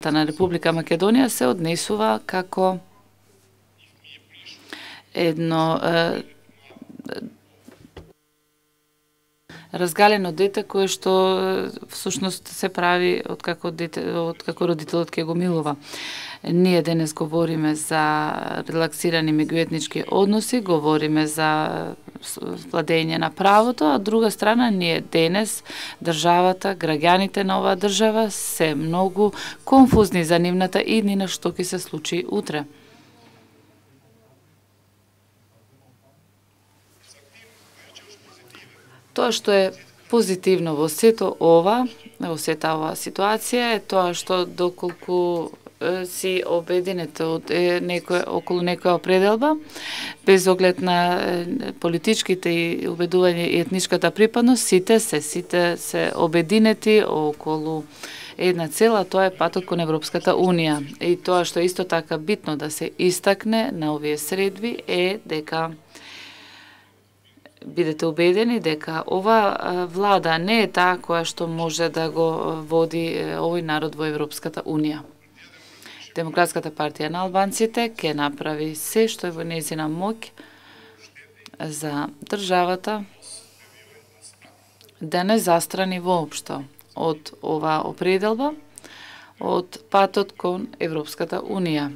државата на Република Македонија се однесува како едно разгалено дете кое што всушност се прави откако родителот ќе го милува. Ние денес говориме за релаксирани меѓуетнички односи, говориме за владење на правото, а друга страна ние денес, државата, граѓаните на оваа држава се многу конфузни за нивната иднина што ќе се случи утре. Тоа што е позитивно во сета оваа ситуација е тоа што доколку си обединете околу некоја определба, без оглед на политичките и убедување и етничката припадност, сите се обединети околу една цела, тоа е патот кон Европската Унија. И тоа што е исто така битно да се истакне на овие средби е дека бидете убедени дека ова влада не е таа која што може да го води овој народ во Европската Унија. Демократската партија на албанците ќе направи се што е во нејзина моќ за државата да не застрани воопшто од оваа определба, од патот кон Европската Унија.